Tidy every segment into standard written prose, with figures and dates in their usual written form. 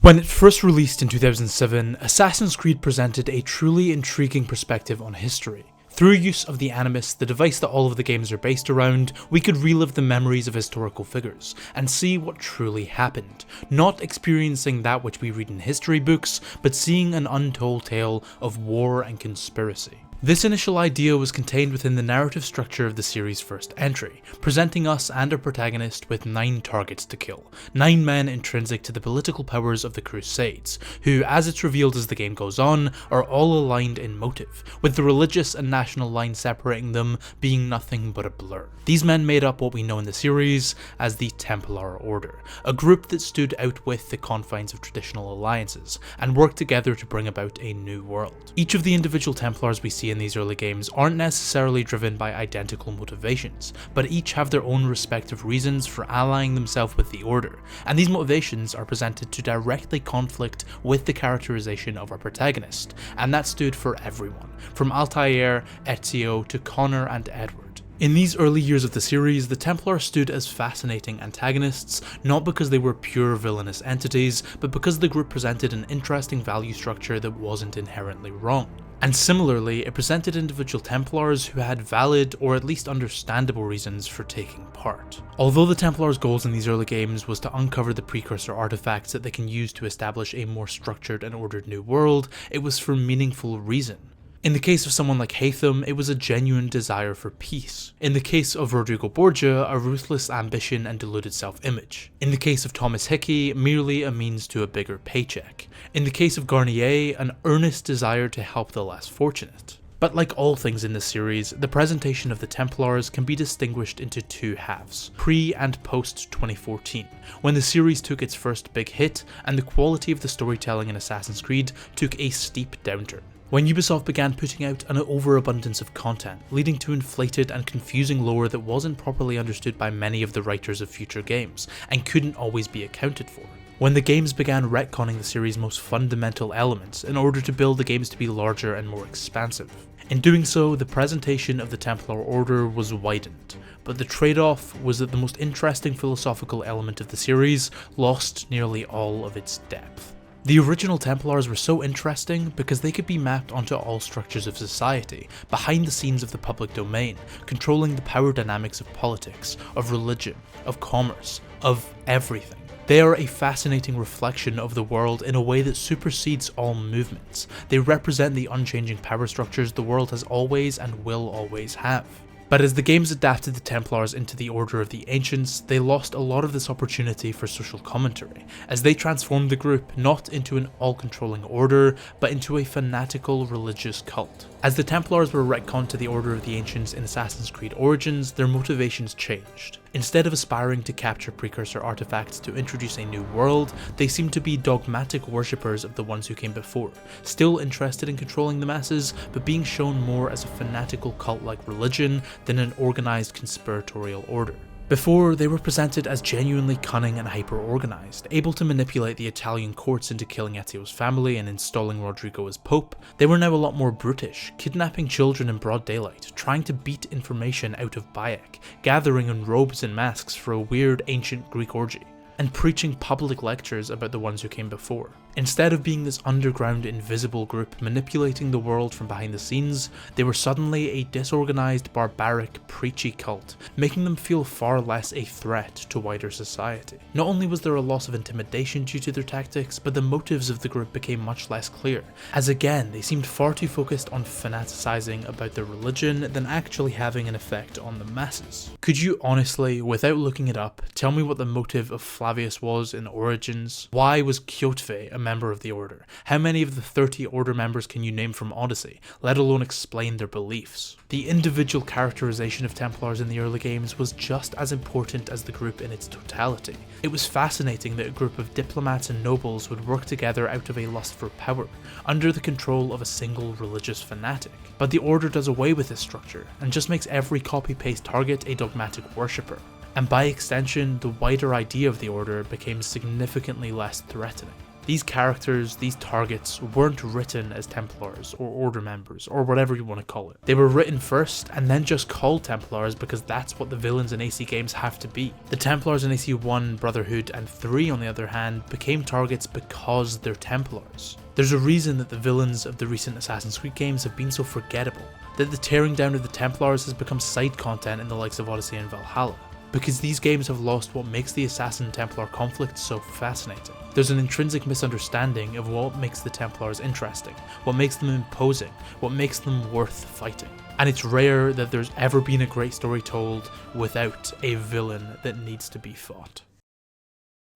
When it first released in 2007, Assassin's Creed presented a truly intriguing perspective on history. Through use of the Animus, the device that all of the games are based around, we could relive the memories of historical figures, and see what truly happened, not experiencing that which we read in history books, but seeing an untold tale of war and conspiracy. This initial idea was contained within the narrative structure of the series' first entry, presenting us and our protagonist with 9 targets to kill, 9 men intrinsic to the political powers of the Crusades, who, as it's revealed as the game goes on, are all aligned in motive, with the religious and national line separating them being nothing but a blur. These men made up what we know in the series as the Templar Order, a group that stood out with the confines of traditional alliances, and worked together to bring about a new world. Each of the individual Templars we see in these early games aren't necessarily driven by identical motivations, but each have their own respective reasons for allying themselves with the Order, and these motivations are presented to directly conflict with the characterization of our protagonist, and that stood for everyone, from Altair, Ezio to Connor and Edward. In these early years of the series, the Templars stood as fascinating antagonists, not because they were pure villainous entities, but because the group presented an interesting value structure that wasn't inherently wrong. And similarly, it presented individual Templars who had valid or at least understandable reasons for taking part. Although the Templars' goals in these early games was to uncover the precursor artifacts that they can use to establish a more structured and ordered new world, it was for meaningful reason. In the case of someone like Haytham, it was a genuine desire for peace. In the case of Rodrigo Borgia, a ruthless ambition and deluded self-image. In the case of Thomas Hickey, merely a means to a bigger paycheck. In the case of Garnier, an earnest desire to help the less fortunate. But like all things in this series, the presentation of the Templars can be distinguished into 2 halves, pre and post 2014, when the series took its first big hit and the quality of the storytelling in Assassin's Creed took a steep downturn. When Ubisoft began putting out an overabundance of content, leading to inflated and confusing lore that wasn't properly understood by many of the writers of future games, and couldn't always be accounted for. When the games began retconning the series' most fundamental elements in order to build the games to be larger and more expansive. In doing so, the presentation of the Templar Order was widened, but the trade-off was that the most interesting philosophical element of the series lost nearly all of its depth. The original Templars were so interesting because they could be mapped onto all structures of society, behind the scenes of the public domain, controlling the power dynamics of politics, of religion, of commerce, of everything. They are a fascinating reflection of the world in a way that supersedes all movements. They represent the unchanging power structures the world has always and will always have. But as the games adapted the Templars into the Order of the Ancients, they lost a lot of this opportunity for social commentary, as they transformed the group not into an all-controlling order, but into a fanatical religious cult. As the Templars were retconned to the Order of the Ancients in Assassin's Creed Origins, their motivations changed. Instead of aspiring to capture precursor artifacts to introduce a new world, they seemed to be dogmatic worshippers of the ones who came before, still interested in controlling the masses, but being shown more as a fanatical cult-like religion than an organized conspiratorial order. Before, they were presented as genuinely cunning and hyper-organized, able to manipulate the Italian courts into killing Ezio's family and installing Rodrigo as Pope. They were now a lot more brutish, kidnapping children in broad daylight, trying to beat information out of Bayek, gathering in robes and masks for a weird ancient Greek orgy, and preaching public lectures about the ones who came before. Instead of being this underground invisible group manipulating the world from behind the scenes, they were suddenly a disorganized, barbaric, preachy cult, making them feel far less a threat to wider society. Not only was there a loss of intimidation due to their tactics, but the motives of the group became much less clear, as again they seemed far too focused on fanaticizing about their religion than actually having an effect on the masses. Could you honestly, without looking it up, tell me what the motive of Flavius was in Origins? Why was Kjotve a member of the Order? How many of the 30 Order members can you name from Odyssey, let alone explain their beliefs? The individual characterization of Templars in the early games was just as important as the group in its totality. It was fascinating that a group of diplomats and nobles would work together out of a lust for power, under the control of a single religious fanatic. But the Order does away with this structure, and just makes every copy-paste target a dogmatic worshipper. And by extension, the wider idea of the Order became significantly less threatening. These characters, these targets, weren't written as Templars or Order members or whatever you want to call it. They were written first and then just called Templars because that's what the villains in AC games have to be. The Templars in AC 1, Brotherhood and 3 on the other hand became targets because they're Templars. There's a reason that the villains of the recent Assassin's Creed games have been so forgettable, that the tearing down of the Templars has become side content in the likes of Odyssey and Valhalla. Because these games have lost what makes the Assassin-Templar conflict so fascinating. There's an intrinsic misunderstanding of what makes the Templars interesting, what makes them imposing, what makes them worth fighting. And it's rare that there's ever been a great story told without a villain that needs to be fought.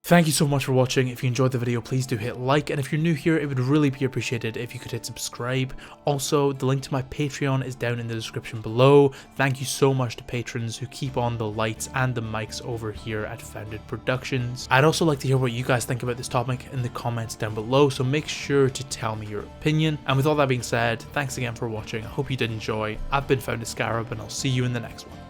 Thank you so much for watching. If you enjoyed the video, please do hit like, and if you're new here, it would really be appreciated if you could hit subscribe. Also, the link to my Patreon is down in the description below. Thank you so much to patrons who keep on the lights and the mics over here at Founded Productions. I'd also like to hear what you guys think about this topic in the comments down below, so make sure to tell me your opinion. And with all that being said, thanks again for watching. I hope you did enjoy. I've been Founded Scarab, and I'll see you in the next one.